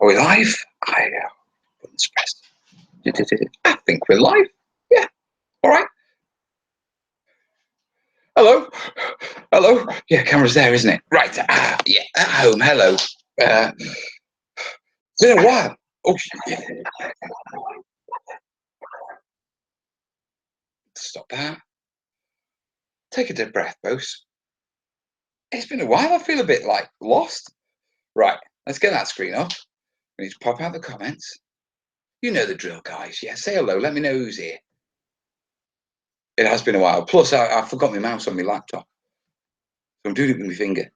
Are we live? I wouldn't stress. I think we're live. Yeah. All right. Hello. Hello. Yeah, camera's there, isn't it? Right. Yeah. At home. Hello. It's been a while. Oh, stop that. Take a deep breath, folks. It's been a while. I feel a bit like lost. Right. Let's get that screen up. We need to pop out the comments. You know the drill, guys. Yeah. Say hello. Let me know who's here. It has been a while. Plus, I forgot my mouse on my laptop. So I'm doing it with my finger.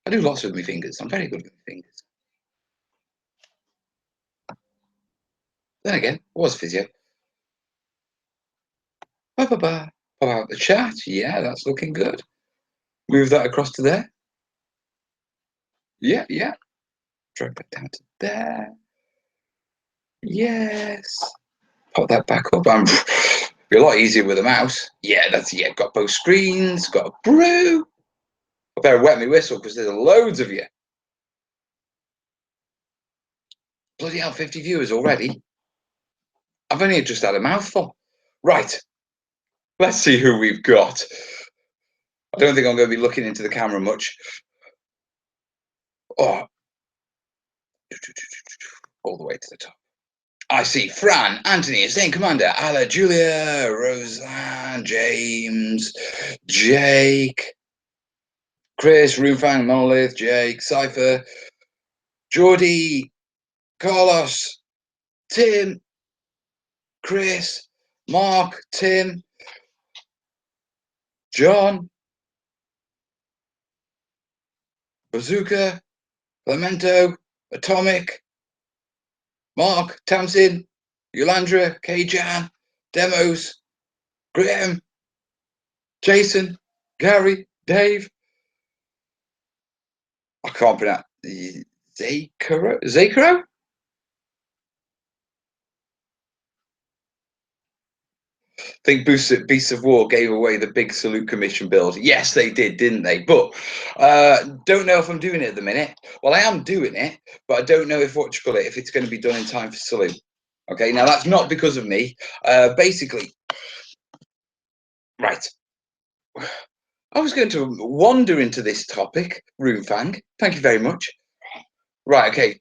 I do lots with my fingers. I'm very good with my fingers. Then again, I was physio. Pop out the chat. Yeah, that's looking good. Move that across to there. Yeah, yeah. Drag that down to there. Yes. Pop that back up. Be a lot easier with a mouse. Yeah, got both screens, got a brew. I better wet my whistle because there's loads of you. Bloody hell, 50 viewers already. I've only just had a mouthful. Right. Let's see who we've got. I don't think I'm going to be looking into the camera much. Oh, all the way to the top. I see Fran, Anthony, Saint Commander, Ala, Julia, Roseanne, James, Jake, Chris, Roofang, Monolith, Jake, Cypher, Geordie, Carlos, Tim, Chris, Mark, Tim, John, Bazooka, Clemento, Atomic, Mark, Tamsin, Yolandra, K-Jan, Demos, Graham, Jason, Gary, Dave. I can't pronounce Zakaro? I think Beasts of War gave away the big Salute Commission build. Yes, they did, didn't they? But don't know if I'm doing it at the minute. Well, I am doing it, but I don't know if if it's going to be done in time for Salute. Okay, now that's not because of me. Basically, right. I was going to wander into this topic, Roomfang. Thank you very much. Right, okay.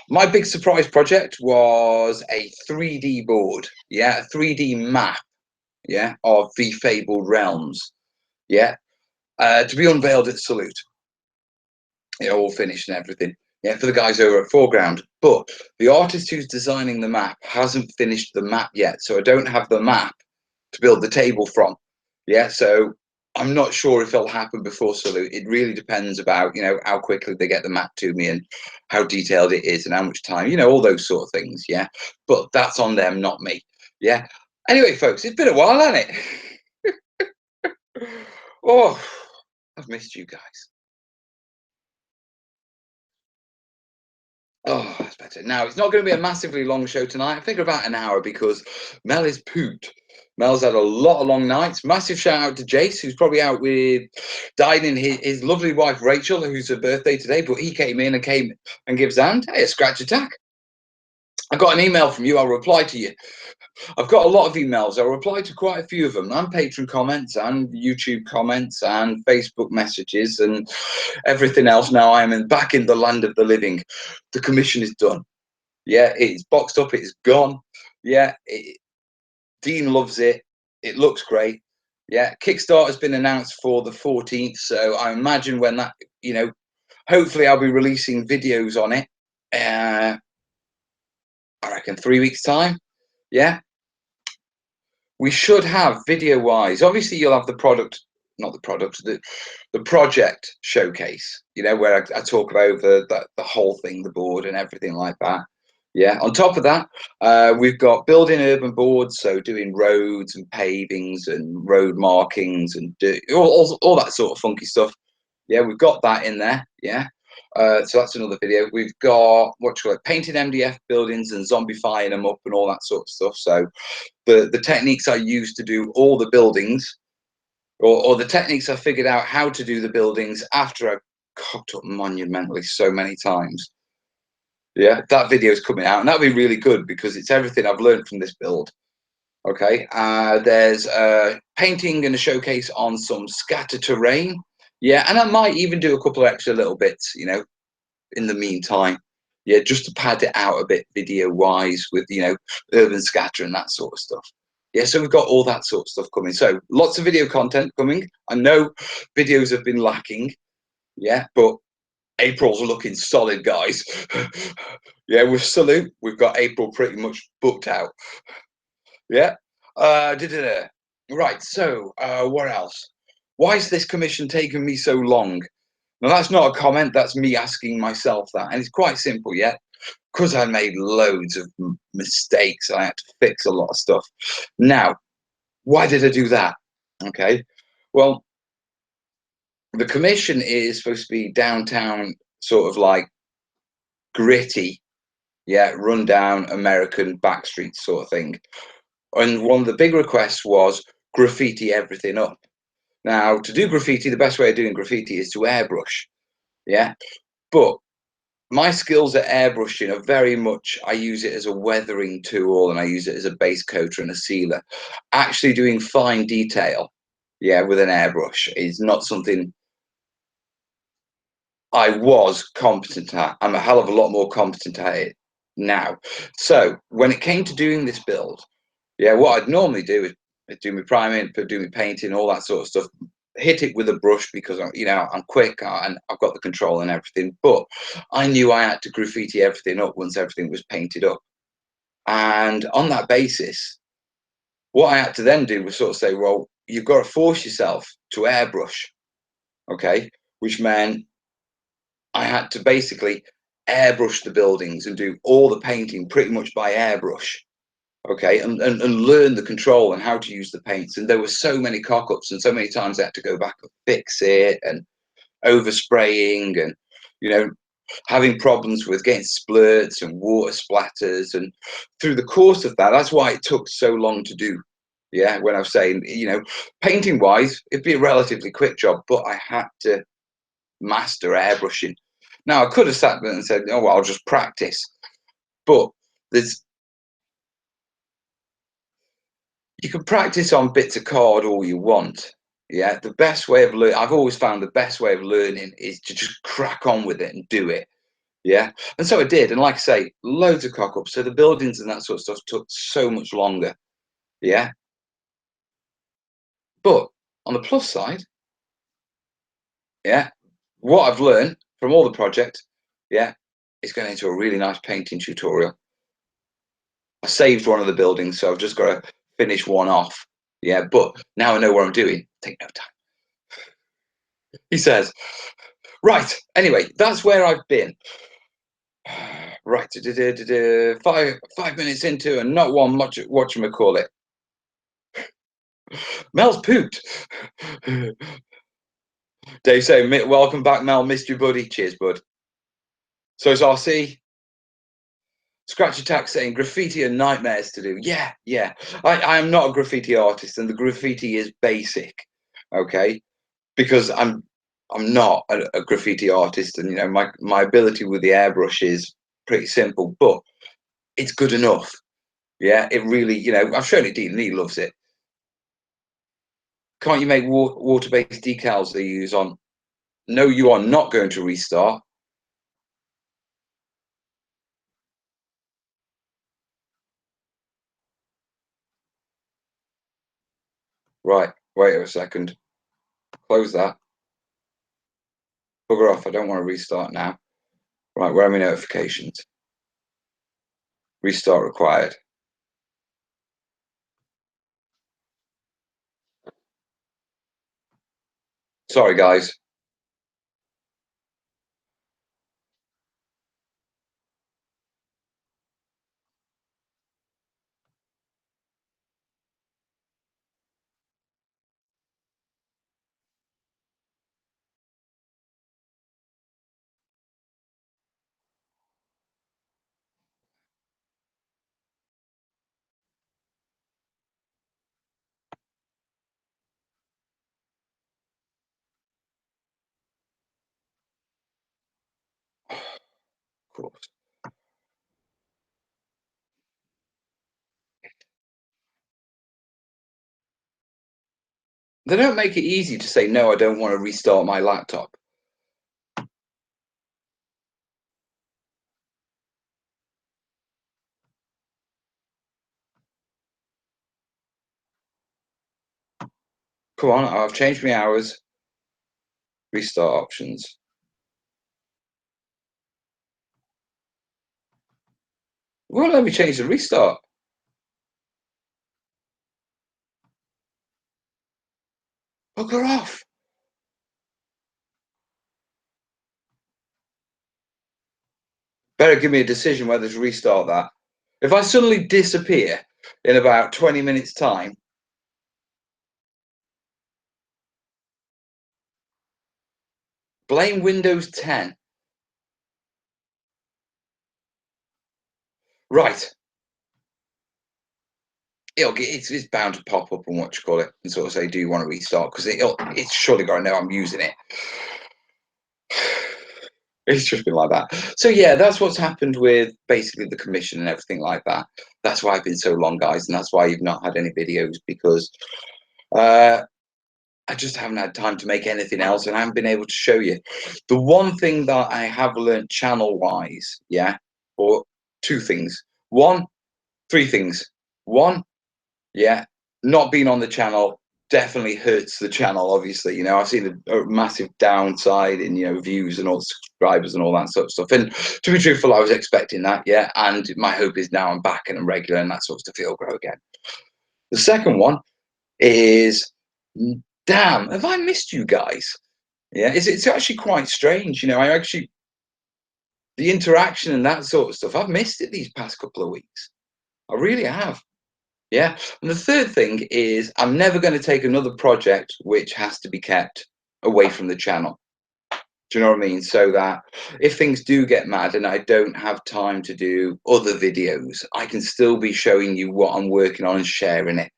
My big surprise project was a 3D board, yeah, a 3D map, yeah, of the Fabled Realms, yeah, to be unveiled at Salute. All finished and everything, yeah, for the guys over at Foreground. But the artist who's designing the map hasn't finished the map yet, so I don't have the map to build the table from, yeah, so I'm not sure if it'll happen before Salute. It really depends about, how quickly they get the map to me and how detailed it is and how much time, all those sort of things, yeah. But that's on them, not me, yeah. Anyway, folks, it's been a while, hasn't it? Oh, I've missed you guys. Oh, that's better. Now, it's not going to be a massively long show tonight. I figure about an hour because Mel is pooped. Mel's had a lot of long nights. Massive shout out to Jace, who's probably out with dining his lovely wife Rachel, who's her birthday today. But he came in and gives hand. Hey, a scratch attack. I got an email from you. I'll reply to you. I've got a lot of emails. I'll reply to quite a few of them, and Patreon comments and YouTube comments and Facebook messages and everything else. Now I am back in the land of the living. The commission is done. Yeah, it's boxed up. It's gone. Yeah, Dean loves it. It looks great. Yeah, Kickstarter has been announced for the 14th. So I imagine when that, hopefully I'll be releasing videos on it. I reckon 3 weeks time. Yeah. We should have video wise. Obviously, you'll have the project showcase, where I talk about the whole thing, the board and everything like that. Yeah. On top of that, we've got building urban boards, so doing roads and pavings and road markings and all that sort of funky stuff. Yeah, we've got that in there. Yeah. So that's another video. We've got painting MDF buildings and zombifying them up and all that sort of stuff. So the techniques I use to do all the buildings, or the techniques I figured out how to do the buildings after I cocked up monumentally so many times. Yeah, that video is coming out, and that'll be really good because it's everything I've learned from this build. Okay, there's painting and a showcase on some scatter terrain. Yeah, and I might even do a couple of extra little bits, in the meantime. Yeah, just to pad it out a bit video wise with, urban scatter and that sort of stuff. Yeah, so we've got all that sort of stuff coming. So lots of video content coming. I know videos have been lacking. Yeah, but April's looking solid, guys. Yeah, with Salute, we've got April pretty much booked out. Yeah. Da-da-da. Right. So, what else? Why is this commission taking me so long? Now, that's not a comment. That's me asking myself that, and it's quite simple. Yeah, because I made loads of mistakes. I had to fix a lot of stuff. Now, why did I do that? Okay. Well, the commission is supposed to be downtown, sort of like gritty, yeah, rundown American backstreet sort of thing. And one of the big requests was graffiti everything up. Now, to do graffiti, the best way of doing graffiti is to airbrush. Yeah. But my skills at airbrushing are very much, I use it as a weathering tool and I use it as a base coater and a sealer. Actually doing fine detail, yeah, with an airbrush is not something I was competent at. I'm a hell of a lot more competent at it now. So when it came to doing this build, yeah, what I'd normally do is do my priming, do my painting, all that sort of stuff. Hit it with a brush because I'm quick and I've got the control and everything. But I knew I had to graffiti everything up once everything was painted up. And on that basis, what I had to then do was sort of say, well, you've got to force yourself to airbrush, okay? Which meant I had to basically airbrush the buildings and do all the painting pretty much by airbrush, okay, and learn the control and how to use the paints. And there were so many cock-ups and so many times I had to go back and fix it and overspraying and, you know, having problems with getting splurts and water splatters. And through the course of that, that's why it took so long to do. Yeah, when I was saying, painting wise, it'd be a relatively quick job, but I had to master airbrushing. Now I could have sat there and said, "Oh well, I'll just practice," but there's you can practice on bits of card all you want. Yeah, the best way of learning, I've always found the best way of learning is to just crack on with it and do it. Yeah, and so I did, and like I say, loads of cock ups. So the buildings and that sort of stuff took so much longer. Yeah, but on the plus side, yeah, what I've learned from all the projects, yeah, is going into a really nice painting tutorial. I saved one of the buildings, so I've just got to finish one off. Yeah, but now I know what I'm doing. Take no time. He says, right. Anyway, that's where I've been. Right, 5 minutes into and not one much. Call it. Mel's pooped. Dave saying, "Welcome back, Mel. Missed you, buddy. Cheers, bud." So it's RC. Scratch Attack saying graffiti are nightmares to do. Yeah, yeah. I am not a graffiti artist, and the graffiti is basic. Okay, because I'm not a graffiti artist, and my ability with the airbrush is pretty simple, but it's good enough. Yeah, it really, I've shown it to Dean and he loves it. Can't you make water-based decals they use on? No, you are not going to restart. Right, wait a second. Close that. Bugger off. I don't want to restart now. Right, where are my notifications? Restart required. Sorry, guys. Of course. They don't make it easy to say, no, I don't want to restart my laptop. Come on, I've changed my hours. Restart options. Well, let me change the restart. Bugger off. Better give me a decision whether to restart that. If I suddenly disappear in about 20 minutes' time, blame Windows 10. Right. It's bound to pop up and what you call it and sort of say, do you want to restart? Because it's surely got to know I'm using it. It's just been like that. So yeah, that's what's happened with basically the commission and everything like that. That's why I've been so long, guys, and that's why you've not had any videos, because uh, I just haven't had time to make anything else, and I haven't been able to show you. The one thing that I have learned channel-wise, yeah, or two things. One, three things. One, yeah, not being on the channel definitely hurts the channel. Obviously, I've seen a massive downside in views and all the subscribers and all that sort of stuff. And to be truthful, I was expecting that, yeah. And my hope is now I'm back and I'm regular and that sort of stuff will grow again. The second one is, damn, have I missed you guys? Yeah, it's actually quite strange. I actually, the interaction and that sort of stuff, I've missed it these past couple of weeks. I really have. Yeah. And the third thing is I'm never going to take another project which has to be kept away from the channel. Do you know what I mean? So that if things do get mad and I don't have time to do other videos, I can still be showing you what I'm working on and sharing it.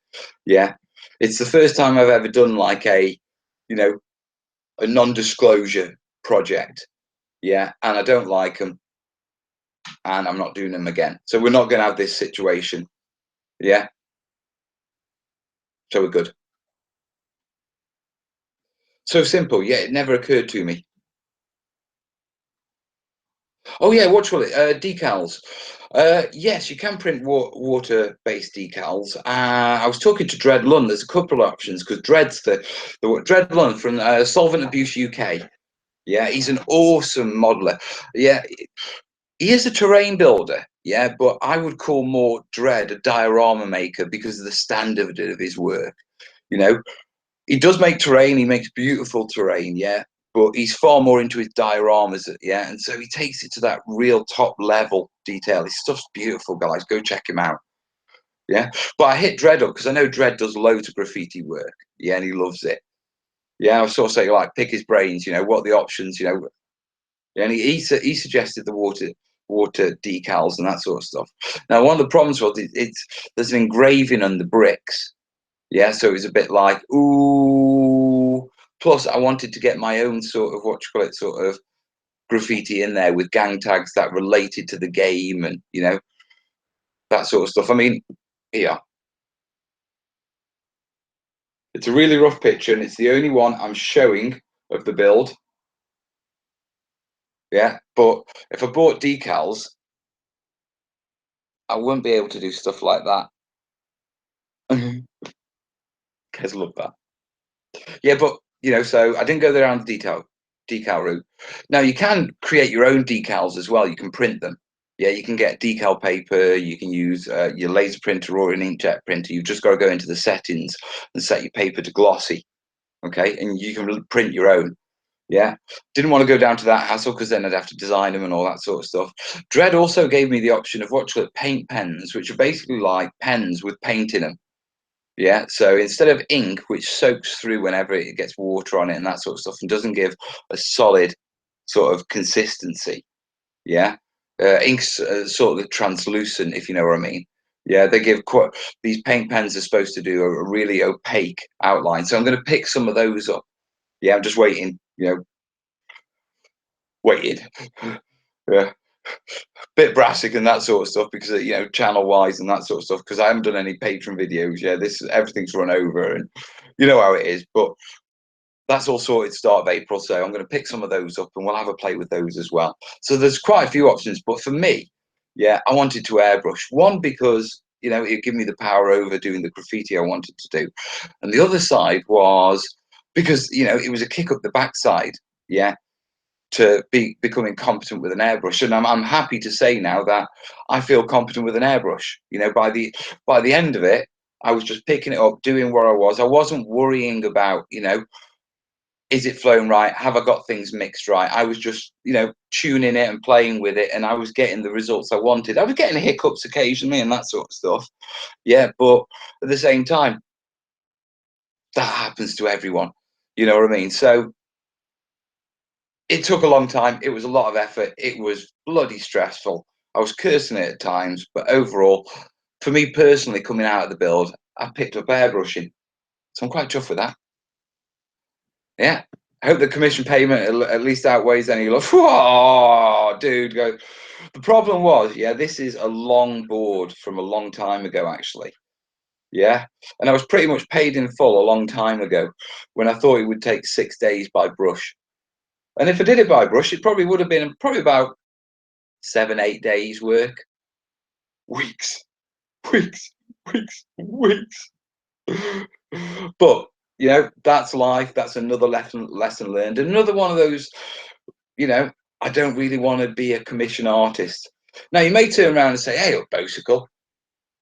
Yeah. It's the first time I've ever done like a non-disclosure project. Yeah. And I don't like them and I'm not doing them again. So we're not going to have this situation. Yeah. So we're good. So simple. Yeah. It never occurred to me. Oh yeah, what you call it? Decals. Yes, you can print water-based decals. I was talking to Dread Lund. There's a couple of options because Dread's the Dread Lund from Solvent Abuse UK. Yeah, he's an awesome modeler. Yeah, he is a terrain builder. Yeah, but I would call more Dread a diorama maker because of the standard of his work. You know, he does make terrain. He makes beautiful terrain. Yeah, but he's far more into his dioramas. Yeah, and so he takes it to that real top level detail. His stuff's beautiful, guys. Go check him out. Yeah, but I hit Dredd up because I know Dredd does loads of graffiti work. Yeah, and he loves it. Yeah, I was sort of saying like pick his brains. What are the options? And he suggested the water decals and that sort of stuff. Now, one of the problems was there's an engraving on the bricks. Yeah, so it was a bit like, ooh. Plus, I wanted to get my own sort of, what you call it, sort of graffiti in there with gang tags that related to the game and, that sort of stuff. I mean, yeah, it's a really rough picture and it's the only one I'm showing of the build. Yeah, but if I bought decals, I wouldn't be able to do stuff like that. Guys love that. Yeah, but so I didn't go down the decal route. Now you can create your own decals as well. You can print them. Yeah, you can get decal paper. You can use your laser printer or an inkjet printer. You've just got to go into the settings and set your paper to glossy. Okay, and you can print your own. Yeah, didn't want to go down to that hassle because then I'd have to design them and all that sort of stuff. Dread also gave me the option of what you call paint pens, which are basically like pens with paint in them. Yeah, so instead of ink, which soaks through whenever it gets water on it and that sort of stuff, and doesn't give a solid sort of consistency. Yeah, ink's sort of translucent, if you know what I mean. Yeah, they give quite. These paint pens are supposed to do a really opaque outline, so I'm going to pick some of those up. Yeah, I'm just waiting. Waiting. Yeah, bit brassic and that sort of stuff because channel wise and that sort of stuff because I haven't done any patron videos. Yeah, everything's run over and You know how it is, but that's all sorted start of April. So I'm going to pick some of those up and we'll have a play with those as well. So there's quite a few options, but for me, yeah, I wanted to airbrush. One, because, you know, it gave me the power over doing the graffiti I wanted to do. And the other side was because, you know, it was a kick up the backside, yeah, to be becoming competent with an airbrush. And I'm happy to say now that I feel competent with an airbrush. You know, by the end of it, I was just picking it up, doing where I was. I wasn't worrying about, you know, is it flowing right? Have I got things mixed right? I was just, you know, tuning it and playing with it, and I was getting the results I wanted. I was getting hiccups occasionally and that sort of stuff. Yeah, but at the same time, that happens to everyone. You know what I mean? So it took a long time. It was a lot of effort. It was bloody stressful. I was cursing it at times, but overall, for me personally, coming out of the build, I picked up airbrushing. So I'm quite chuffed with that. Yeah. I hope the commission payment at least outweighs any loss. Oh, dude, go. The problem was, yeah, this is a long board from a long time ago, actually. Yeah. And I was pretty much paid in full a long time ago when I thought it would take 6 days by brush. And if I did it by brush, it probably would have been probably about 7, 8 days work. Weeks, weeks, weeks, weeks. But you know, that's life. That's another lesson learned. Another one of those, you know, I don't really want to be a commission artist. Now you may turn around and say, hey, look, Bosicle,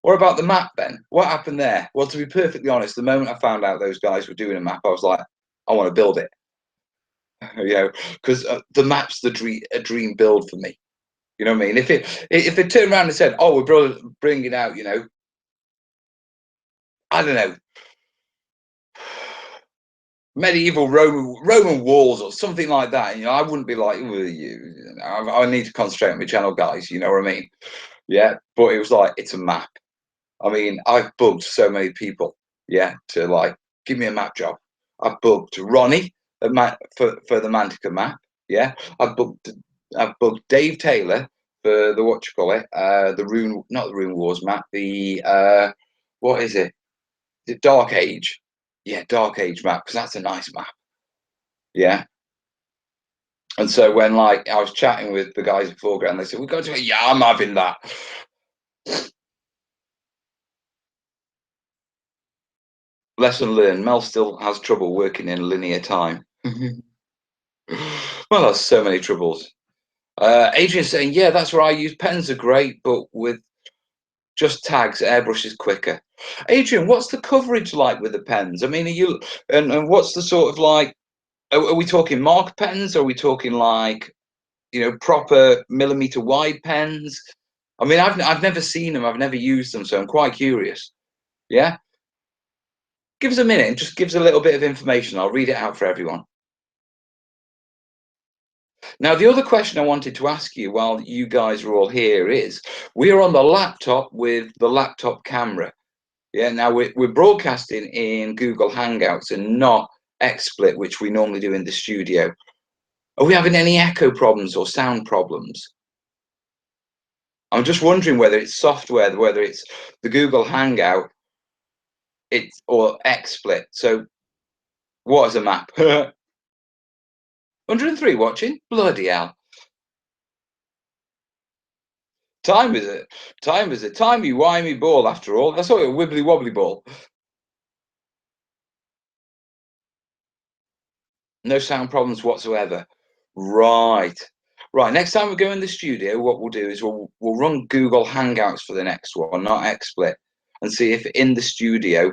what about the map then? What happened there? Well, to be perfectly honest, the moment I found out those guys were doing a map, I was like, I want to build it. You know, because the map's a dream build for me. You know what I mean? If they turned around and said, "Oh, we're bringing out," you know, I don't know, medieval Roman walls or something like that, you know, I wouldn't be like, I need to concentrate on my channel, guys. You know what I mean? Yeah, but it was like it's a map. I mean, I've bugged so many people, yeah, to like give me a map job. I've bugged Ronnie for the Mantica map. Yeah, I've bugged Dave Taylor for the what you call it, the Rune, not the Rune Wars map, the what is it? The Dark Age. Yeah, Dark Age map, because that's a nice map. Yeah. And so when like I was chatting with the guys at Foreground, they said, "We got to it." Yeah, I'm having that. Lesson learned. Mel still has trouble working in linear time. Well, there's so many troubles. Adrian's saying, yeah, that's where I use pens are great, but with just tags, airbrush is quicker. Adrian, what's the coverage like with the pens? I mean, are you and what's the sort of like? Are we talking mark pens? Or are we talking like, you know, proper millimeter wide pens? I mean, I've never seen them. I've never used them, so I'm quite curious. Yeah, give us a minute and just give us a little bit of information. I'll read it out for everyone. Now, the other question I wanted to ask you while you guys are all here is, we are on the laptop with the laptop camera. Yeah, now we're broadcasting in Google Hangouts and not XSplit, which we normally do in the studio. Are we having any echo problems or sound problems? I'm just wondering whether it's software, whether it's the Google Hangout, it's or XSplit. So what is a map? 103 watching? Bloody hell. Time is it? Time is it? Timey-wimey ball after all. That's all a wibbly wobbly ball. No sound problems whatsoever. Right. Right. Next time we go in the studio, what we'll do is we'll run Google Hangouts for the next one, not XSplit, and see if in the studio,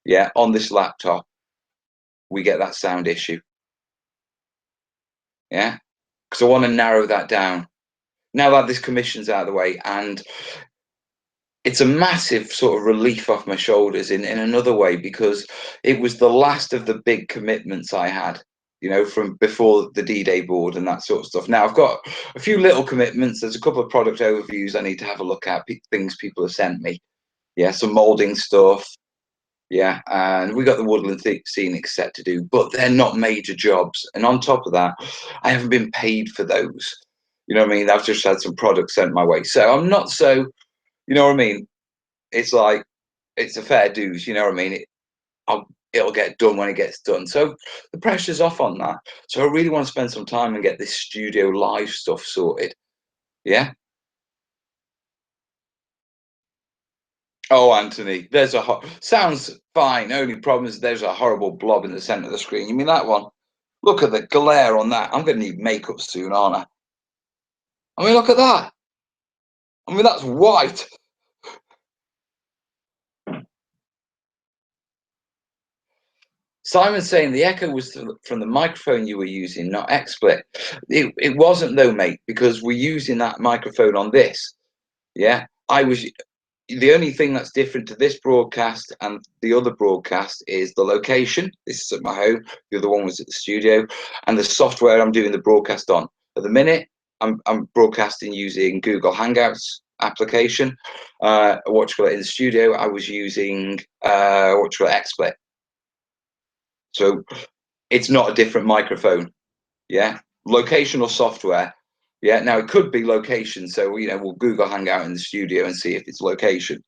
yeah, on this laptop, we get that sound issue. Yeah. Because I want to narrow that down. Now that this commission's out of the way, and it's a massive sort of relief off my shoulders in another way, because it was the last of the big commitments I had, you know, from before the D-Day board and that sort of stuff. Now I've got a few little commitments. There's a couple of product overviews I need to have a look at, things people have sent me. Yeah, some molding stuff. Yeah, and we got the woodland scenic set to do, but they're not major jobs. And on top of that, I haven't been paid for those. You know what I mean? I've just had some products sent my way. So I'm not so, you know what I mean? It's like, it's a fair dues, you know what I mean? it'll get done when it gets done. So the pressure's off on that. So I really want to spend some time and get this studio live stuff sorted. Yeah. Oh, Anthony, there's a sounds fine. Only problem is there's a horrible blob in the center of the screen. You mean that one? Look at the glare on that. I'm going to need makeup soon, aren't I? I mean, look at that. I mean, that's white. Simon's saying the echo was from the microphone you were using, not XSplit. It wasn't though, mate, because we're using that microphone on this. Yeah, I was. The only thing that's different to this broadcast and the other broadcast is the location. This is at my home. The other one was at the studio, and the software I'm doing the broadcast on. At the minute, I'm broadcasting using Google Hangouts application. What you call it in the studio? I was using what you call it, XSplit. So it's not a different microphone. Yeah, location or software. Yeah, now it could be location. So we'll Google Hangout in the studio and see if it's location.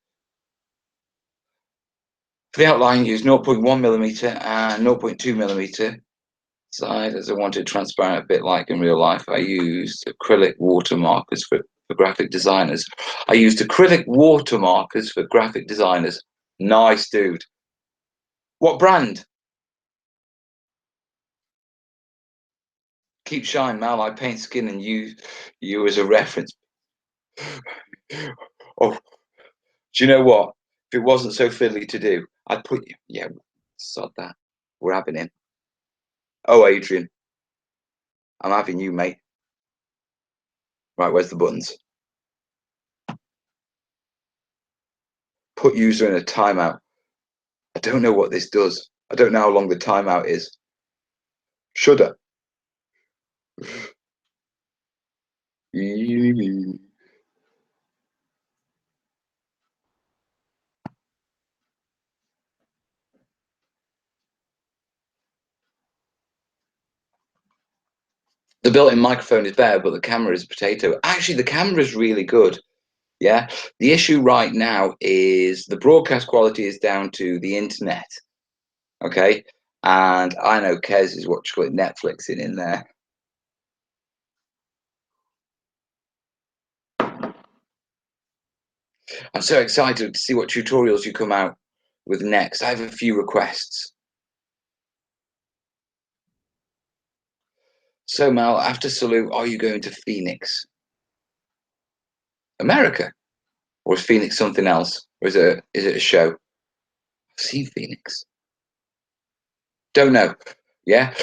For the outline, use 0.1 millimeter and 0.2 millimeter side as I wanted transparent, a bit like in real life. I used acrylic watermarkers for graphic designers. I used acrylic watermarkers for graphic designers. Nice, dude. What brand? Keep shine, Mal. I paint skin and use you as a reference. Oh, do you know what? If it wasn't so fiddly to do, I'd put you. Yeah, sod that. We're having him. Oh, Adrian, I'm having you, mate. Right, where's the buttons? Put user in a timeout. I don't know what this does. I don't know how long the timeout is. Shudder. The built-in microphone is better, but the camera is a potato. Actually, the camera is really good. Yeah. The issue right now is the broadcast quality is down to the internet. Okay. And I know Kez is what you call it, Netflixing in there. I'm so excited to see what tutorials you come out with next. I have a few requests. So Mal, after Salute, are you going to Phoenix? America? Or is Phoenix something else? Or is it a show? I've seen Phoenix. Don't know. Yeah.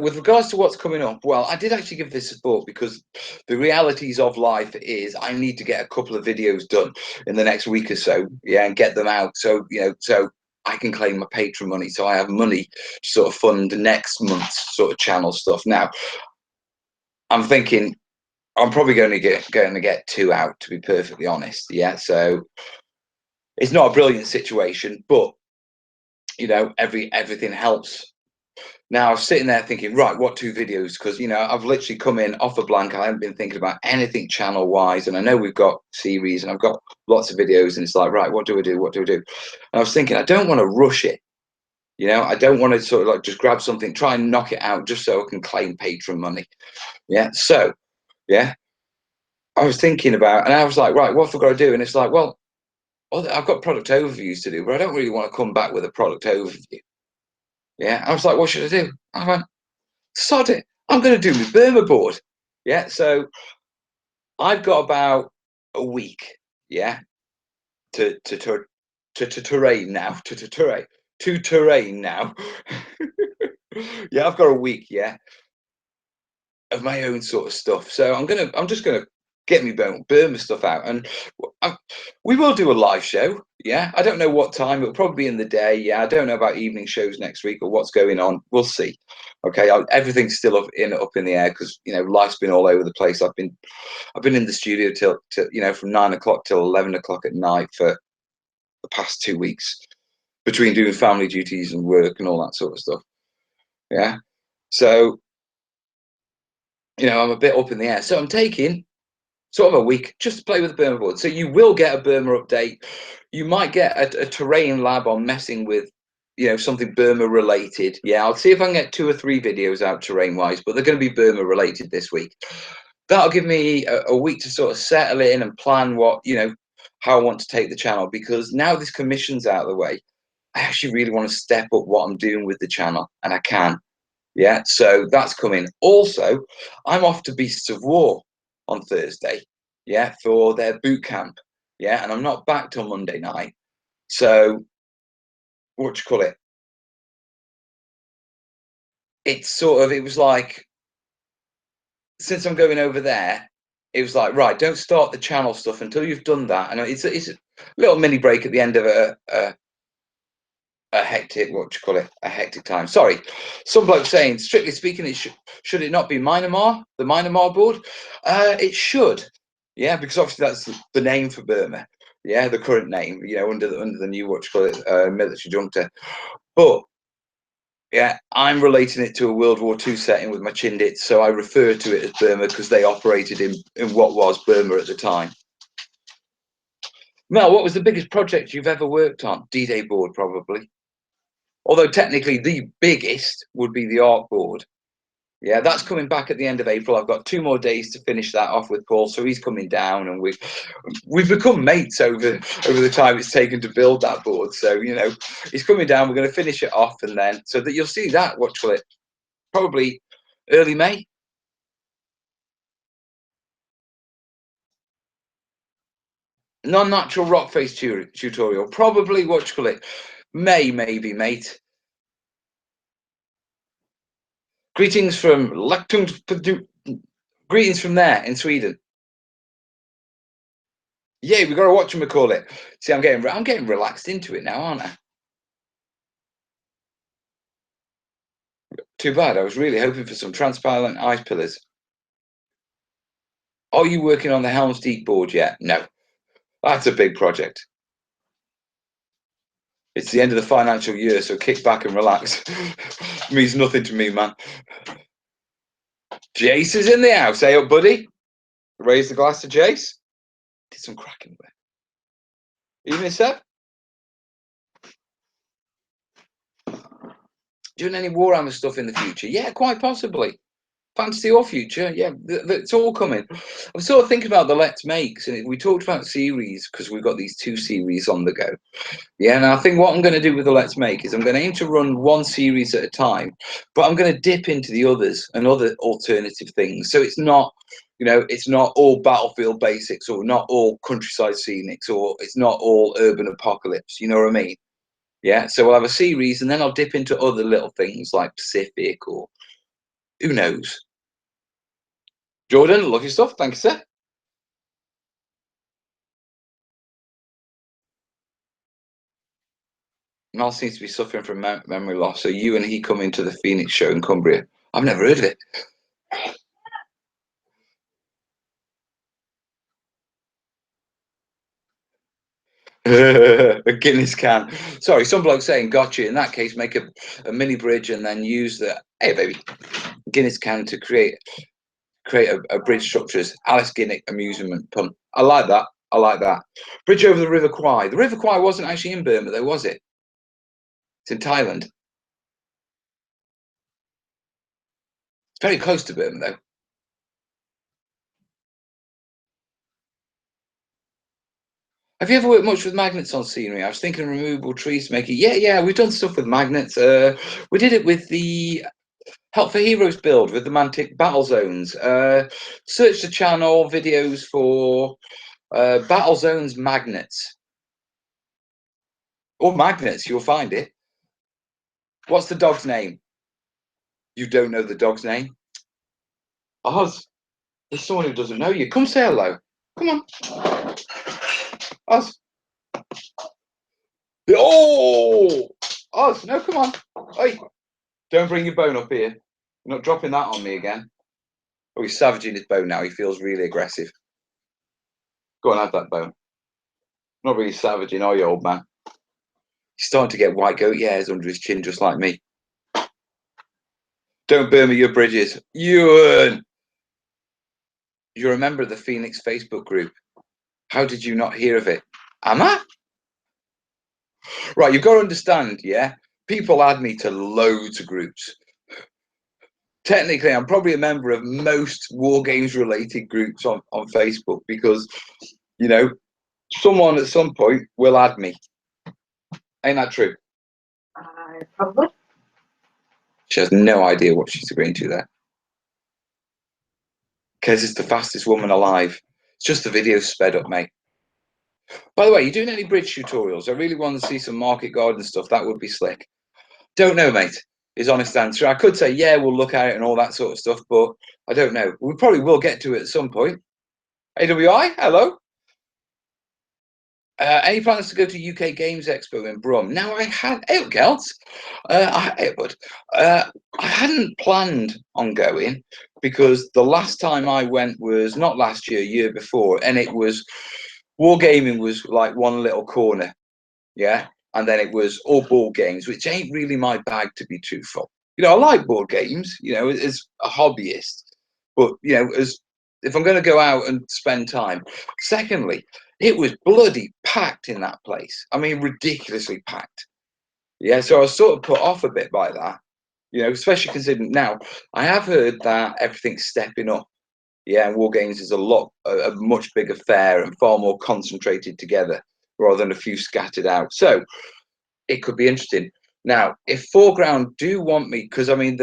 With regards to what's coming up, well, I did actually give this a thought because the realities of life is I need to get a couple of videos done in the next week or so, yeah, and get them out. So, so I can claim my patron money. So I have money to sort of fund next month's sort of channel stuff. Now, I'm thinking I'm probably going to get two out, to be perfectly honest. Yeah. So it's not a brilliant situation, but everything helps. Now I was sitting there thinking, right, what two videos? Because I've literally come in off a blank. I haven't been thinking about anything channel wise, and I know we've got series and I've got lots of videos, and it's like, right, what do I do? What do I do? And I was thinking, I don't want to rush it. I don't want to sort of like just grab something, try and knock it out just so I can claim patron money. Yeah. So yeah, I was thinking about, and I was like, right, what have I got to do? And it's like, well, I've got product overviews to do, but I don't really want to come back with a product overview. Yeah. I was like, what should I do? I went, sod it. I'm going to do my Burma board. Yeah. So I've got about a week. Yeah. To terrain now. To terrain now. Yeah. I've got a week. Yeah. Of my own sort of stuff. So I'm just gonna get me Burma stuff out, and we will do a live show. Yeah, I don't know what time. It'll probably be in the day. Yeah, I don't know about evening shows next week or what's going on. We'll see. Okay, everything's still up in the air because life's been all over the place. I've been in the studio till from 9 o'clock till 11 o'clock at night for the past 2 weeks between doing family duties and work and all that sort of stuff. Yeah, so I'm a bit up in the air. So I'm taking sort of a week just to play with the Burma board. So you will get a Burma update. You might get a terrain lab on messing with something Burma related. Yeah, I'll see if I can get 2 or 3 videos out terrain wise, but they're going to be Burma related this week. That'll give me a week to sort of settle in and plan what, how I want to take the channel, because now this commission's out of the way, I actually really want to step up what I'm doing with the channel, and I can. Yeah, so that's coming. Also, I'm off to Beasts of War on Thursday, yeah, for their boot camp. Yeah, and I'm not back till Monday night. So, what you call it? It was like, since I'm going over there, it was like, right, don't start the channel stuff until you've done that. And it's a little mini break at the end of a hectic, a hectic time. Sorry, some bloke saying, strictly speaking, should it not be Myanmar, the Myanmar board? It should, yeah, because obviously that's the name for Burma, yeah, the current name, under the new military junta. But yeah, I'm relating it to a World War II setting with my Chindits, so I refer to it as Burma because they operated in what was Burma at the time. Mel, what was the biggest project you've ever worked on? D-Day board, probably. Although technically the biggest would be the art board. Yeah, that's coming back at the end of April. I've got 2 more days to finish that off with Paul, so he's coming down, and we've become mates over the time it's taken to build that board. So he's coming down. We're going to finish it off, and then so that you'll see that. Watch for it. Probably early May. Non-natural rock face tutorial. Probably May, maybe, mate. Greetings from Greetings from there in Sweden. Yeah, we got to watch them. Call it. See, I'm getting relaxed into it now, aren't I? Too bad. I was really hoping for some transparent ice pillars. Are you working on the Helm's Deep board yet? No, that's a big project. It's the end of the financial year, so kick back and relax. Means nothing to me, man. Jace is in the house. Hey up, buddy. Raise the glass to Jace. Did some cracking work. Evening, sir. Doing any Warhammer stuff in the future? Yeah, quite possibly. Fantasy or future, yeah, it's all coming. I'm sort of thinking about the Let's Makes, and we talked about series because we've got these 2 series on the go. Yeah, and I think what I'm going to do with the Let's Make is I'm going to aim to run 1 series at a time, but I'm going to dip into the others and other alternative things. So it's not, it's not all Battlefield basics, or not all countryside scenics, or it's not all urban apocalypse. You know what I mean? Yeah. So we'll have a series, and then I'll dip into other little things like Pacific, or who knows. Jordan, lovely stuff. Thank you, sir. Mal seems to be suffering from memory loss. So you and he come into the Phoenix show in Cumbria. I've never heard of it. A Guinness can. Sorry, some bloke saying gotcha. In that case, make a mini bridge and then use the baby Guinness can to create a bridge structures. Alice Guinness amusement pun. I like that. I like that. Bridge over the River Kwai. The River Kwai wasn't actually in Burma, though, was it? It's in Thailand. It's very close to Burma, though. Have you ever worked much with magnets on scenery? I was thinking removable trees to make it. Yeah, we've done stuff with magnets. We did it with the Help for Heroes build with the Mantic battle zones. Search the channel videos for battle zones magnets. Or magnets, you'll find it. What's the dog's name? You don't know the dog's name? Oz. There's someone who doesn't know you. Come say hello. Come on. Oz. Oh! Oz, no, come on. Hey, don't bring your bone up here. You're not dropping that on me again. Oh, he's savaging his bone now. He feels really aggressive. Go and have that bone. Not really savaging, are you, old man? He's starting to get white goat hairs under his chin, just like me. Don't burn me your bridges. Ewan! You're a member of the Phoenix Facebook group. How did you not hear of it? Am I? Right, you've got to understand, yeah? people add me to loads of groups. Technically, I'm probably a member of most war games related groups on Facebook because, you know, someone at some point will add me. Ain't that true? Probably. She has no idea what she's agreeing to there. Kez is the fastest woman alive. It's just the video's sped up, mate. By the way, you doing any bridge tutorials? I really want to see some market garden stuff. That would be slick. Don't know, mate, is honest answer. I could say, yeah, we'll look at it and all that sort of stuff, but I don't know. We probably will get to it at some point. AWI, hello. Any plans to go to UK Games Expo in Brum? Now I had, hey, girls, I hadn't planned on going because the last time I went was not last year, year before, and it was wargaming was like one little corner, yeah, and then it was all board games, which ain't really my bag, to be truthful. You know, I like board games, you know, as a hobbyist, but you know, as if I'm going to go out and spend time. Secondly, it was bloody packed in that place. I mean, ridiculously packed. Yeah, so I was sort of put off a bit by that, you know, especially considering now I have heard that everything's stepping up. Yeah, and War Games is a much bigger fair and far more concentrated together rather than a few scattered out. So it could be interesting. Now, if Foreground do want me, because I mean,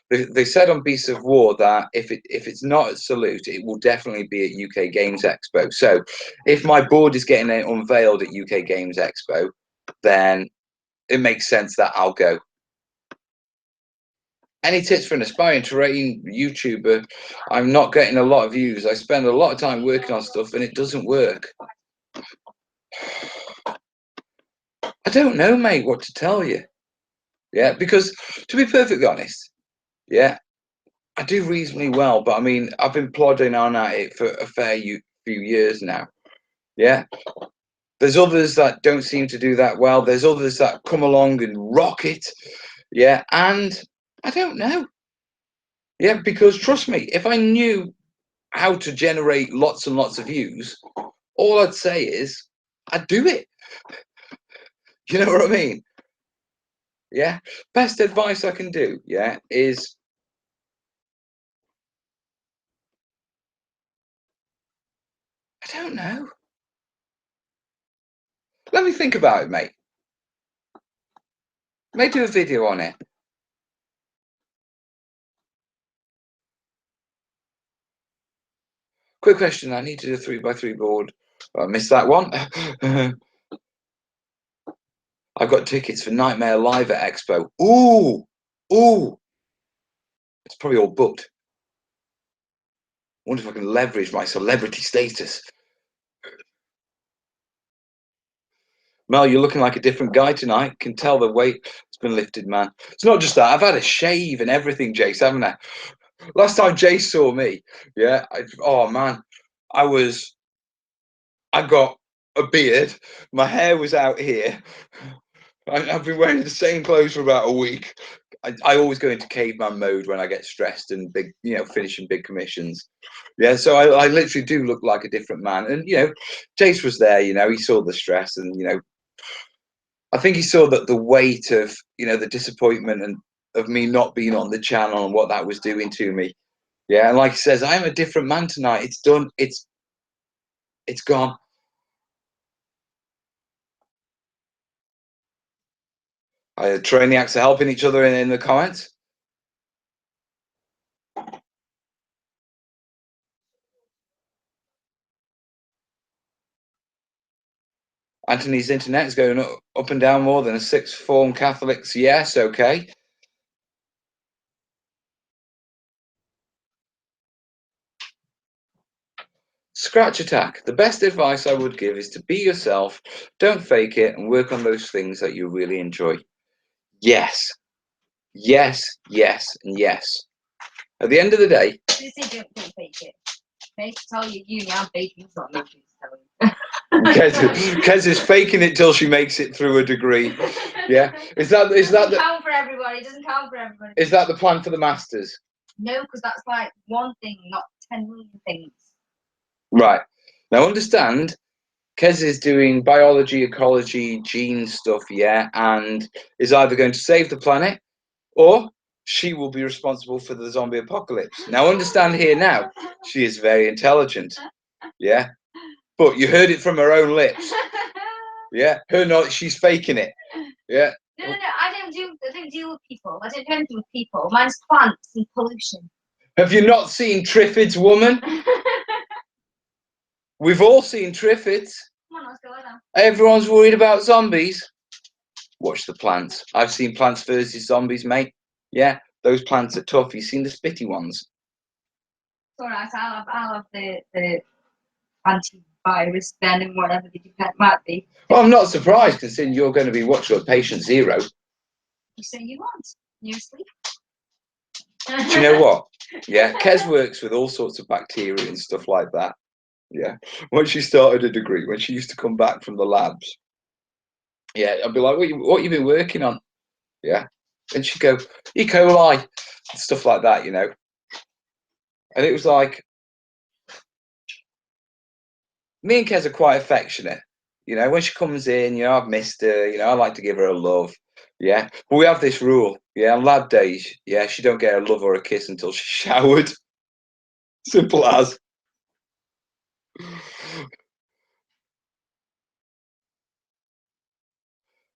they said on Beasts of War that if it's not at Salute, it will definitely be at UK Games Expo. So if my board is getting unveiled at UK Games Expo, then it makes sense that I'll go. Any tips for an aspiring terrain YouTuber? I'm not getting a lot of views. I spend a lot of time working on stuff and it doesn't work. I don't know, mate, what to tell you. Yeah, because to be perfectly honest, yeah, I do reasonably well, but I mean, I've been plodding on at it for a few years now. Yeah, there's others that don't seem to do that well. There's others that come along and rock it. Yeah, and I don't know. Yeah, because trust me, if I knew how to generate lots and lots of views, all I'd say is I'd do it. You know what I mean? Yeah. Best advice I can do, yeah, is I don't know. Let me think about it, mate. May do a video on it. Quick question, I need to do a 3x3 board. I missed that one. I've got tickets for Nightmare Live at Expo. Ooh. It's probably all booked. Wonder if I can leverage my celebrity status. Mel, you're looking like a different guy tonight. Can tell the weight has been lifted, man. It's not just that. I've had a shave and everything, Jace, haven't I? Last time Jace saw me, yeah. Oh man, I got a beard. My hair was out here. I've been wearing the same clothes for about a week. I always go into caveman mode when I get stressed and big, you know, finishing big commissions. Yeah, so I literally do look like a different man. And you know, Jace was there. You know, he saw the stress, and you know, I think he saw that the weight of, you know, the disappointment and of me not being on the channel and what that was doing to me. Yeah, and like he says, I'm a different man tonight. It's done. It's gone. Trainiacs are helping each other in the comments. Anthony's internet is going up and down more than a sixth form Catholic's. Yes, okay. Scratch attack. The best advice I would give is to be yourself, don't fake it, and work on those things that you really enjoy. Yes, and yes. At the end of the day, Don't fake it. Okay, tell you, I'm faking. It's not nothing Kez is faking it till she makes it through a degree. Yeah, is that the count for everybody? It doesn't count for everybody. Is that the plan for the masters? No, because that's like one thing, not 10 million things. Right. Now understand, Kez is doing biology, ecology, gene stuff, yeah, and is either going to save the planet or she will be responsible for the zombie apocalypse. Now, understand here now, she is very intelligent, yeah, but you heard it from her own lips, yeah. Her not, she's faking it, yeah. No, I don't deal with people. I don't do anything with people. Mine's plants and pollution. Have you not seen Triffids, woman? We've all seen Triffids. Come on, let's go now. Everyone's worried about zombies. Watch the plants. I've seen Plants versus Zombies, mate. Yeah, those plants are tough. You've seen the spitty ones. It's alright, I'll have the antivirus then and whatever the depend might be. Well, I'm not surprised considering you're going to be watching patient zero. You say you want. You're asleep. Do you know what? Yeah, Kez works with all sorts of bacteria and stuff like that. Yeah, when she started a degree, when she used to come back from the labs, yeah, I'd be like, what you been working on? Yeah, and she'd go, E. coli, and stuff like that, you know. And it was like, me and Kez are quite affectionate. You know, when she comes in, you know, I've missed her, you know, I like to give her a love. Yeah. But we have this rule, yeah, on lab days, yeah, she don't get a love or a kiss until she's showered. Simple as.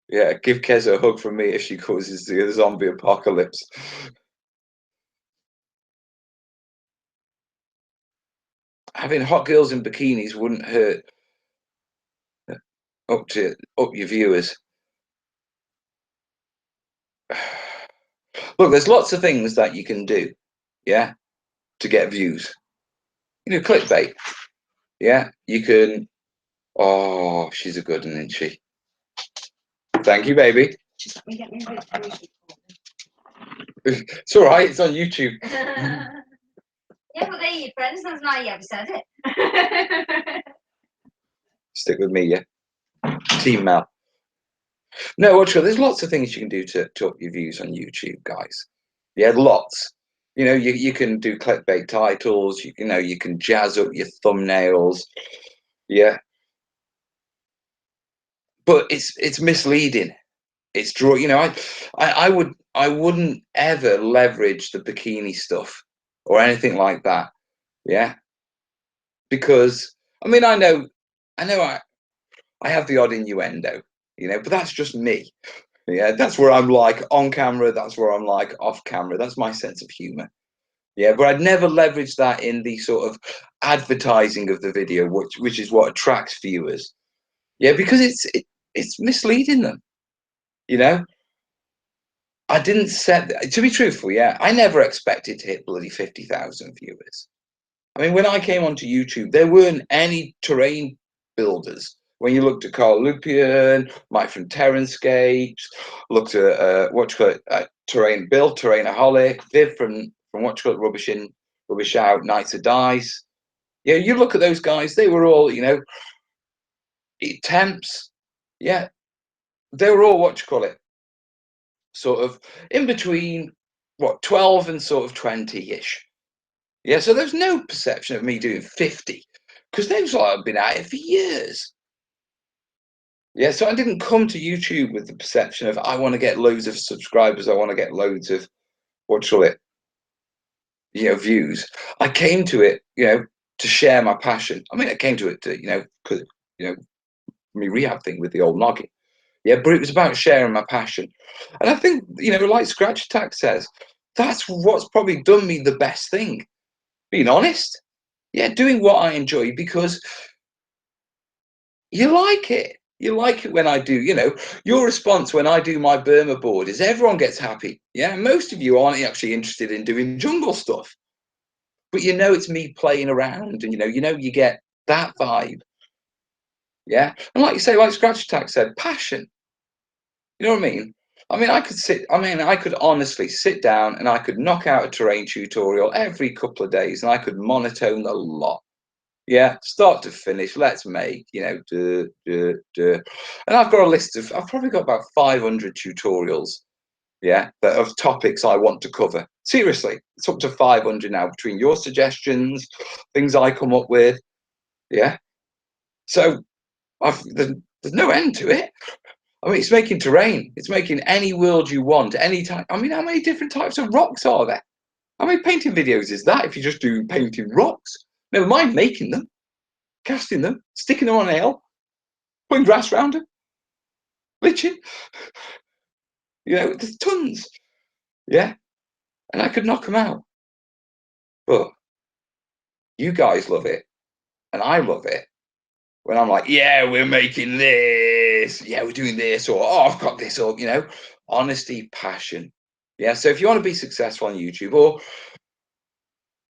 Yeah, give Kez a hug from me if she causes the zombie apocalypse. Having hot girls in bikinis wouldn't hurt up your viewers. Look, there's lots of things that you can do, yeah, to get views. You know, clickbait. Yeah, you can. Oh, she's a good one, isn't she? Thank you, baby. Just let me get my information. It's all right. It's on YouTube. Yeah, but they're your friends. That's not you ever said it. Stick with me, yeah. Team Mel. No, what's good? There's lots of things you can do to up your views on YouTube, guys. Yeah, lots. You know, you can do clickbait titles. You know, you can jazz up your thumbnails. Yeah, but it's misleading. It's draw. You know, I wouldn't ever leverage the bikini stuff or anything like that. Yeah, because I mean, I have the odd innuendo, you know, but that's just me. Yeah, that's where I'm like on camera. That's where I'm like off camera. That's my sense of humor. Yeah, but I'd never leverage that in the sort of advertising of the video, which is what attracts viewers. Yeah, because it's misleading them. You know, I didn't set. To be truthful, yeah, I never expected to hit bloody 50,000 viewers. I mean, when I came onto YouTube, there weren't any terrain builders. When you looked at Carl Lupian, Mike from Terranscapes, looked at what you call it, Terrain Build, Terrainaholic, Viv from what you call it, Rubbish Out, Knights of Dice. Yeah, you look at those guys; they were all, you know, temps. Yeah, they were all what you call it, sort of in between what 12 and sort of 20-ish. Yeah, so there's no perception of me doing 50 because they've like been at it for years. Yeah, so I didn't come to YouTube with the perception of I want to get loads of subscribers, I want to get loads of what shall it, you know, views. I came to it, you know, to share my passion. I mean, I came to it to, you know, cause, you know, me rehab thing with the old noggin. Yeah, but it was about sharing my passion. And I think, you know, like Scratch Attack says, that's what's probably done me the best thing. Being honest. Yeah, doing what I enjoy because you like it. You like it when I do, you know, your response when I do my Burma board is everyone gets happy. Yeah, most of you aren't actually interested in doing jungle stuff, but you know it's me playing around and you know you get that vibe. Yeah, and like you say, like Scratch Attack said, passion. You know what I mean? I could honestly sit down and I could knock out a terrain tutorial every couple of days and I could monotone a lot. Yeah, start to finish. Let's make, you know, and I've got a list of. I've probably got about 500 tutorials. Yeah, that of topics I want to cover. Seriously, it's up to 500 now between your suggestions, things I come up with. Yeah, so There's no end to it. I mean, it's making terrain. It's making any world you want, any type. I mean, how many different types of rocks are there? How many painting videos is that if you just do painting rocks? Never mind making them, casting them, sticking them on a nail, putting grass around them, bleaching. There's tons. Yeah, and I could knock them out. But you guys love it, and I love it. When I'm like, yeah, we're making this, yeah, we're doing this, or oh, I've got this, or honesty, passion. Yeah. So if you want to be successful on YouTube, or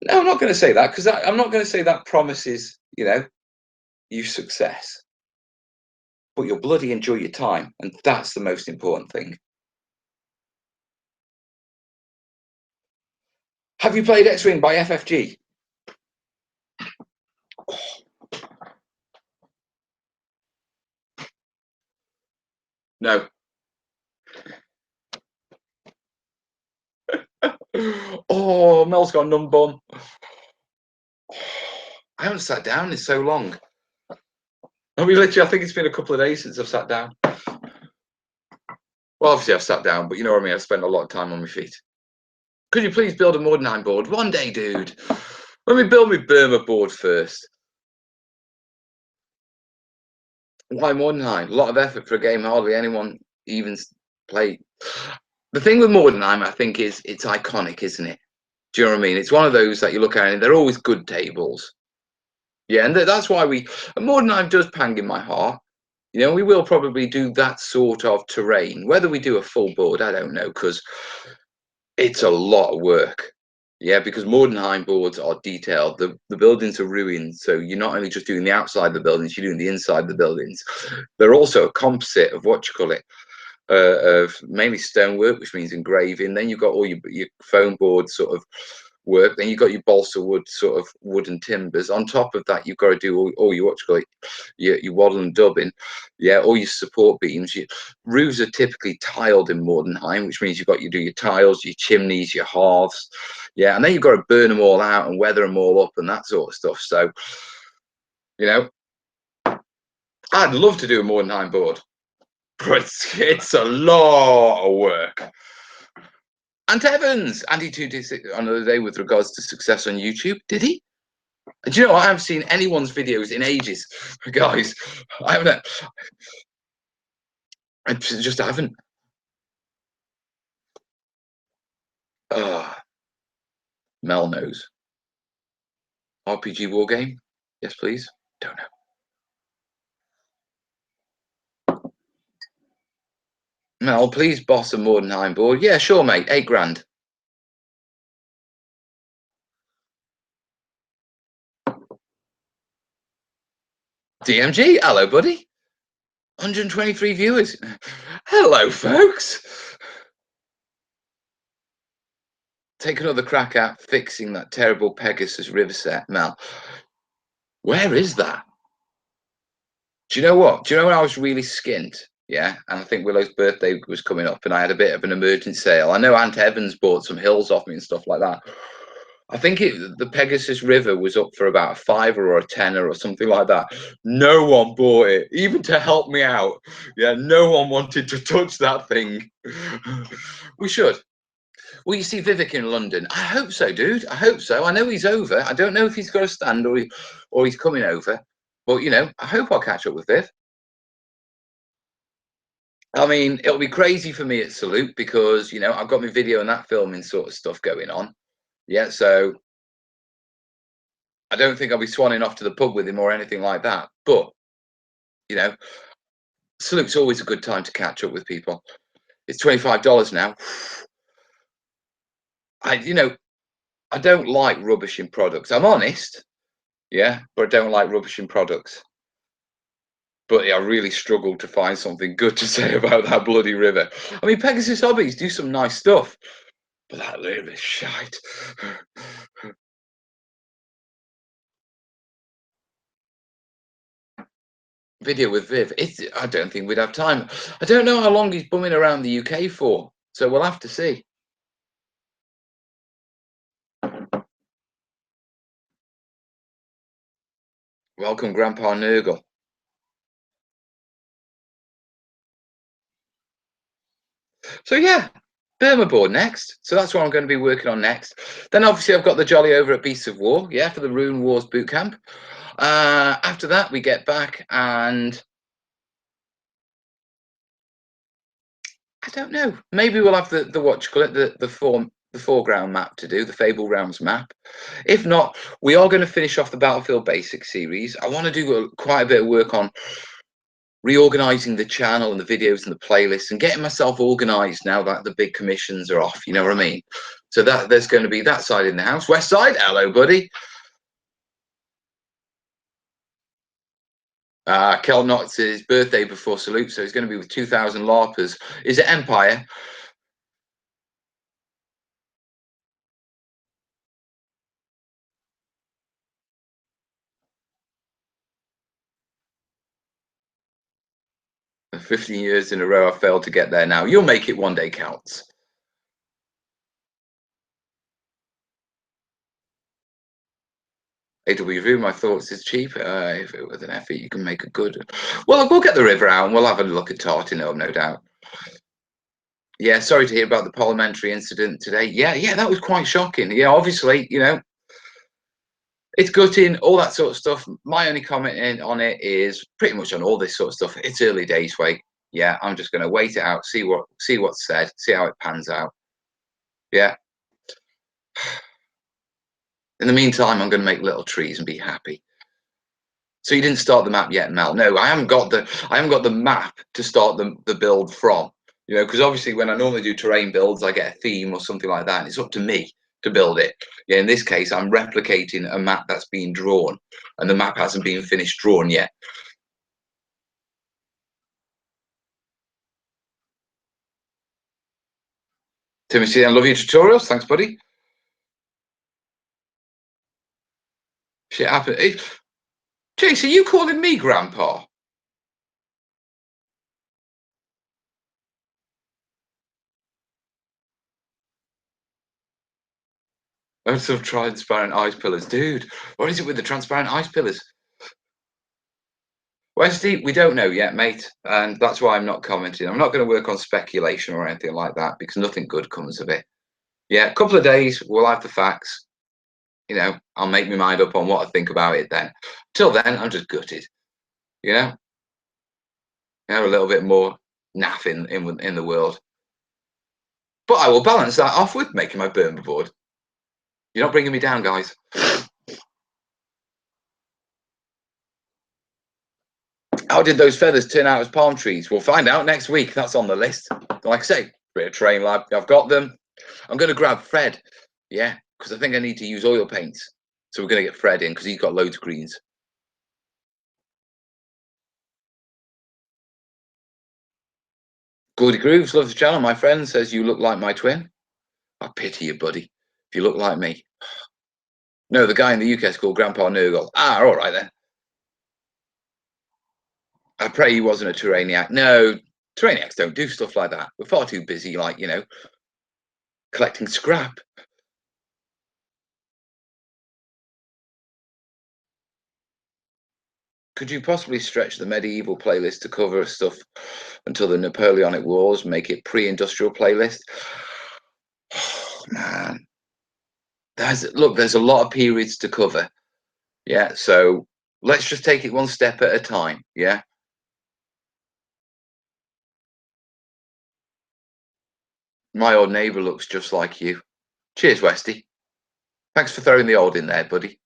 no, I'm not going to say that because I'm not going to say that promises, you success, but you'll bloody enjoy your time, and that's the most important thing. Have you played X-Wing by FFG? No. Oh, Mel's got a numb bum. I haven't sat down in so long. I mean, literally, I think it's been a couple of days since I've sat down. Well, obviously I've sat down, but you know what I mean? I've spent a lot of time on my feet. Could you please build a Mordenheim board? One day, dude. Let me build my Burma board first. Why Mordenheim? A lot of effort for a game hardly anyone even play. The thing with Mordenheim, I think, is it's iconic, isn't it? Do you know what I mean? It's one of those that you look at and they're always good tables. Yeah, and that's why Mordenheim does pang in my heart. We will probably do that sort of terrain. Whether we do a full board, I don't know, because it's a lot of work. Yeah, because Mordenheim boards are detailed. The buildings are ruined, so you're not only just doing the outside of the buildings, you're doing the inside of the buildings. They're also a composite of what you call it, of mainly stonework, which means engraving. Then you've got all your foam board sort of work. Then you've got your balsa wood sort of wooden timbers. On top of that, you've got to do all your what you call it, your wattle and dubbing. Yeah, all your support beams. Roofs are typically tiled in Mordenheim, which means you've got do your tiles, your chimneys, your hearths. Yeah, and then you've got to burn them all out and weather them all up and that sort of stuff. So, I'd love to do a Mordenheim board, but it's a lot of work. Ant Evans, Andy 226 on the other day with regards to success on YouTube. Did he? Do you know what? I haven't seen anyone's videos in ages, guys. I haven't. I just haven't. Mel knows. RPG war game? Yes, please. Don't know. Mel, please boss a Mordenheim board. Yeah, sure, mate. 8 grand. DMG, hello, buddy. 123 viewers. Hello, folks. Take another crack at fixing that terrible Pegasus River set, Mel. Where is that? Do you know what? Do you know when I was really skint? Yeah, and I think Willow's birthday was coming up, and I had a bit of an emergent sale. I know Aunt Evans bought some hills off me and stuff like that. I think the Pegasus River was up for about a £5 or a tenner or something like that. No one bought it, even to help me out. Yeah, no one wanted to touch that thing. We should. Well, you see Vivek in London. I hope so, dude. I hope so. I know he's over. I don't know if he's got a stand or he's coming over. But, I hope I'll catch up with Viv. I mean, it'll be crazy for me at Salute because, I've got my video and that filming sort of stuff going on. Yeah, so I don't think I'll be swanning off to the pub with him or anything like that. But, Salute's always a good time to catch up with people. It's $25 now. I don't like rubbishing products. I'm honest, yeah, but I don't like rubbishing products. But yeah, I really struggled to find something good to say about that bloody river. I mean, Pegasus Hobbies do some nice stuff, but that river is shite. Video with Viv. I don't think we'd have time. I don't know how long he's bumming around the UK for, so we'll have to see. Welcome, Grandpa Nurgle. So yeah, Burma board next. So that's what I'm going to be working on next. Then obviously I've got the jolly over at Beasts of War, yeah, for the Rune Wars bootcamp. After that we get back and I don't know. Maybe we'll have the what you call it, the foreground map to do, the Fable Realms map. If not, we are going to finish off the Battlefield Basics series. I want to do quite a bit of work on reorganizing the channel and the videos and the playlists and getting myself organized now that the big commissions are off. You know what I mean? So that there's going to be that side in the house. West side, hello, buddy. Kel Knott's his birthday before salute, so he's going to be with 2,000 LARPers. Is it Empire? 15 years in a row, I failed to get there now. You'll make it one day counts. AWV, my thoughts is cheap. If it was an effort, you can make a good. Well, we'll get the river out and we'll have a look at Tartino, no doubt. Yeah, sorry to hear about the parliamentary incident today. Yeah, that was quite shocking. Yeah, obviously, you know, it's gutting, all that sort of stuff. My only comment on it is pretty much on all this sort of stuff. It's early days, wait. Yeah, I'm just going to wait it out, see what's said, see how it pans out. Yeah. In the meantime, I'm going to make little trees and be happy. So you didn't start the map yet, Mel? No, I haven't got the map to start the build from. You know, because obviously when I normally do terrain builds, I get a theme or something like that, and it's up to me to build it. Yeah, in this case, I'm replicating a map that's been drawn, and the map hasn't been finished drawn yet. Timothy, I love your tutorials. Thanks, buddy. Shit happened. Chase, are you calling me Grandpa? Oh, some transparent ice pillars. Dude, what is it with the transparent ice pillars? Westy, we don't know yet, mate, and that's why I'm not commenting. I'm not going to work on speculation or anything like that because nothing good comes of it. Yeah, a couple of days, we'll have the facts. You know, I'll make my mind up on what I think about it then. Till then, I'm just gutted. You know, a little bit more naff in the world. But I will balance that off with making my Burma board. You're not bringing me down, guys. How did those feathers turn out as palm trees? We'll find out next week. That's on the list. Like I say, bit of train lab. I've got them. I'm going to grab Fred. Yeah, because I think I need to use oil paints. So we're going to get Fred in because he's got loads of greens. Goody Grooves loves the channel. My friend says you look like my twin. I pity you, buddy. If you look like me. No, the guy in the UK is called Grandpa Nurgle. Ah, all right then. I pray he wasn't a Terraniac. No, Terraniacs don't do stuff like that. We're far too busy, like, you know, collecting scrap. Could you possibly stretch the medieval playlist to cover stuff until the Napoleonic Wars, make it pre-industrial playlist? Oh, man. There's a lot of periods to cover. Yeah, so let's just take it one step at a time. Yeah. My old neighbour looks just like you. Cheers, Westy. Thanks for throwing the old in there, buddy.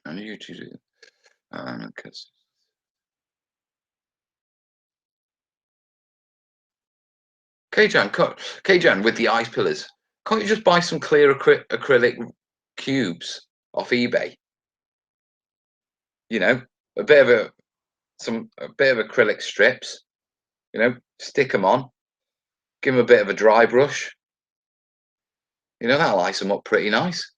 I knew you do. Kjan, with the ice pillars, can't you just buy some clear acrylic cubes off eBay? You know, a bit of acrylic strips. You know, stick them on. Give them a bit of a dry brush. You know, that'll ice them up pretty nice.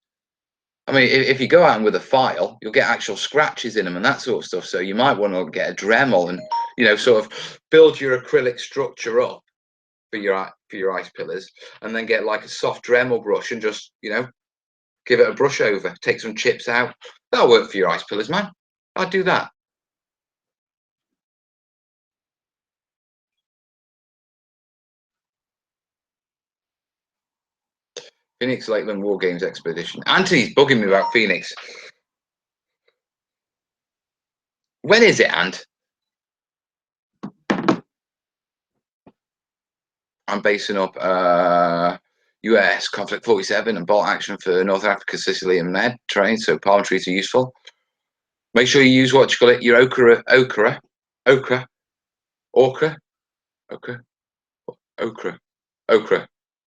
I mean, if you go out with a file, you'll get actual scratches in them and that sort of stuff. So you might want to get a Dremel and, you know, sort of build your acrylic structure up for your ice pillars, and then get like a soft Dremel brush and just, you know, give it a brush over, take some chips out. That'll work for your ice pillars, man. I'd do that. Phoenix Lakeland War Games Expedition. Anthony's bugging me about Phoenix. When is it, Ant? I'm basing up US Conflict 47 and bolt action for North Africa, Sicily, and Med terrain, so palm trees are useful. Make sure you use what you call it, your okra.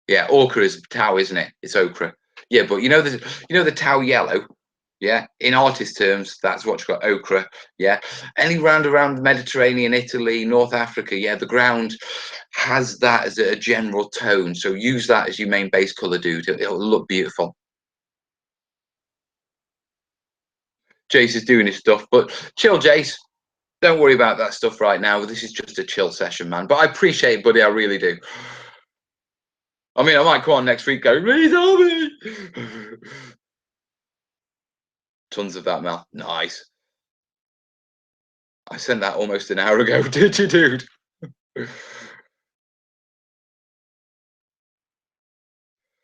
Yeah, ochre is tau, isn't it? It's ochre. Yeah, but you know the tau yellow. Yeah, in artist terms, that's what you've got, ochre. Yeah, any round around the Mediterranean, Italy, North Africa. Yeah, the ground has that as a general tone. So use that as your main base color, dude. It'll look beautiful. Jace is doing his stuff, but chill, Jace. Don't worry about that stuff right now. This is just a chill session, man. But I appreciate it, buddy. I really do. I mean, I might come on next week. Go, please help me. Tons of that, Mel. Nice. I sent that almost an hour ago. Did you, dude?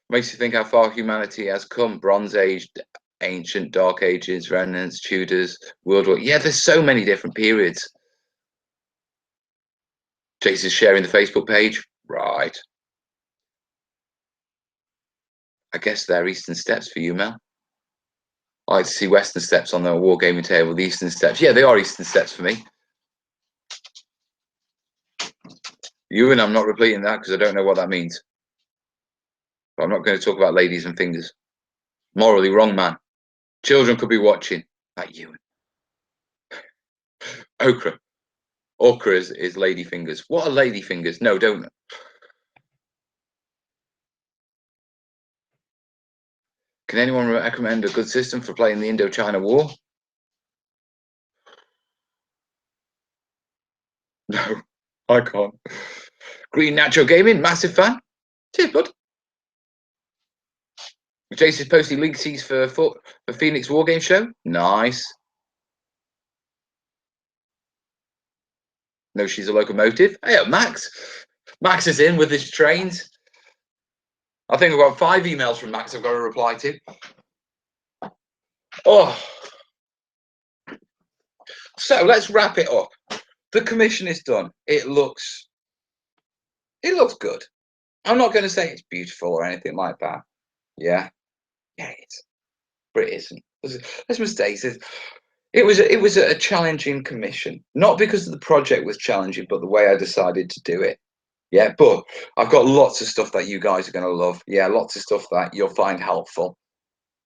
Makes you think how far humanity has come. Bronze Age, Ancient, Dark Ages, Remnants, Tudors, World War. Yeah, there's so many different periods. Jason's sharing the Facebook page. Right. I guess they're Eastern Steps for you, Mel. I like to see Western Steps on the wargaming table. The Eastern Steps. Yeah, they are Eastern Steps for me. You and I'm not repeating that because I don't know what that means. But I'm not going to talk about ladies and fingers. Morally wrong, man. Children could be watching. Like you. Okra. Okra is lady fingers. What are lady fingers? No, don't. Can anyone recommend a good system for playing the Indochina War? No, I can't. Green Nacho Gaming, massive fan. Cheers, bud. Jason's posting link seats for Phoenix Wargame Show. Nice. No, she's a locomotive. Hey, Max. Max is in with his trains. I think I've got 5 emails from Max I've got to reply to. Oh. So let's wrap it up. The commission is done. It looks good. I'm not going to say it's beautiful or anything like that. Yeah, it's, but it isn't. Let's mistakes. It was a challenging commission, not because the project was challenging, but the way I decided to do it. Yeah, but I've got lots of stuff that you guys are going to love. Yeah, lots of stuff that you'll find helpful.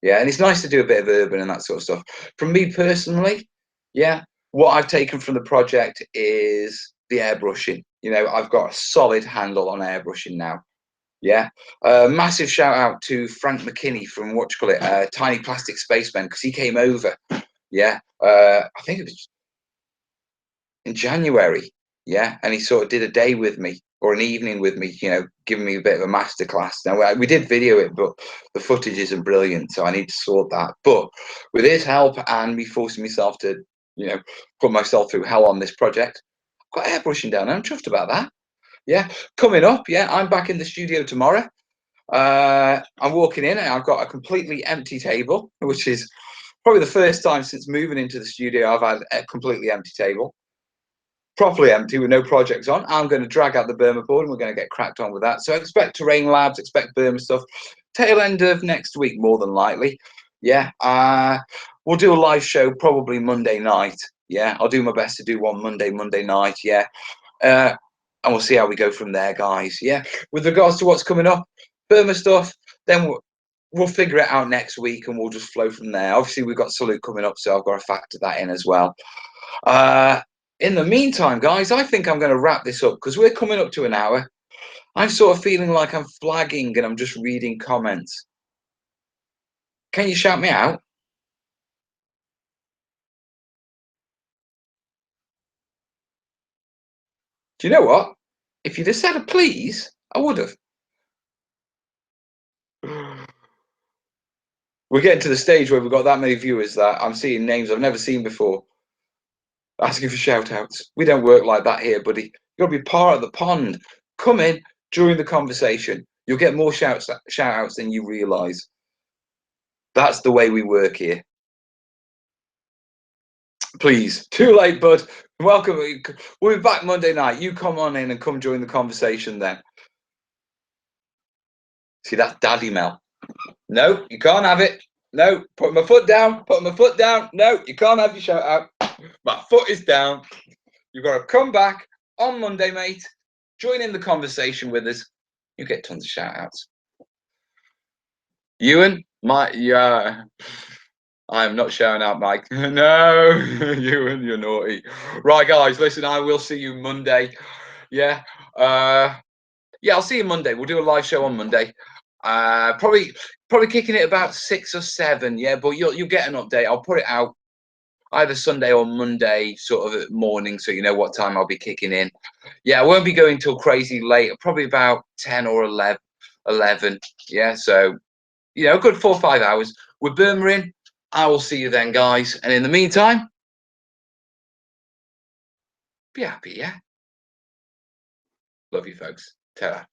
Yeah, and it's nice to do a bit of urban and that sort of stuff. From me personally, yeah, what I've taken from the project is the airbrushing. You know, I've got a solid handle on airbrushing now. Yeah, massive shout out to Frank McKinney from what you call it, Tiny Plastic Spacemen, because he came over. Yeah, I think it was in January. Yeah, and he sort of did a day with me or an evening with me, you know, giving me a bit of a masterclass. Now we did video it, but the footage isn't brilliant, so I need to sort that. But with his help and me forcing myself to, you know, put myself through hell on this project, I've got airbrushing down. I'm chuffed about that. Yeah, coming up. Yeah, I'm back in the studio tomorrow. I'm walking in and I've got a completely empty table, which is probably the first time since moving into the studio I've had a completely empty table. Properly empty with no projects on. I'm going to drag out the Burma board and we're going to get cracked on with that. So expect terrain labs, expect Burma stuff. Tail end of next week, more than likely. Yeah, we'll do a live show probably Monday night. Yeah, I'll do my best to do one Monday night. Yeah, and we'll see how we go from there, guys. Yeah, with regards to what's coming up, Burma stuff, then we'll figure it out next week and we'll just flow from there. Obviously, we've got Salute coming up, so I've got to factor that in as well. In the meantime, guys, I think I'm going to wrap this up because we're coming up to an hour. I'm sort of feeling like I'm flagging and I'm just reading comments. Can you shout me out? Do you know what? If you'd have said a please, I would have. We're getting to the stage where we've got that many viewers that I'm seeing names I've never seen before asking for shout outs. We don't work like that here, buddy. You've got to be part of the pond. Come in during the conversation. You'll get more shout outs than you realise. That's the way we work here. Please. Too late, bud. Welcome. We'll be back Monday night. You come on in and come join the conversation then. See, that's daddy Mel. No, you can't have it. No, put my foot down. Put my foot down. No, you can't have your shout out. My foot is down. You've got to come back on Monday, mate. Join in the conversation with us. You get tons of shout outs. Ewan, I am not shouting out, Mike. No, Ewan, you're naughty. Right, guys, listen, I will see you Monday. Yeah. Yeah, I'll see you Monday. We'll do a live show on Monday. Probably kicking it about 6 or 7. Yeah, but you'll get an update. I'll put it out either Sunday or Monday, sort of morning, so you know what time I'll be kicking in. Yeah, I won't be going till crazy late. Probably about 10 or 11. Yeah, so you know, a good 4 or 5 hours. With Burma in, I will see you then, guys. And in the meantime, be happy. Yeah. Love you, folks. Ta-ra.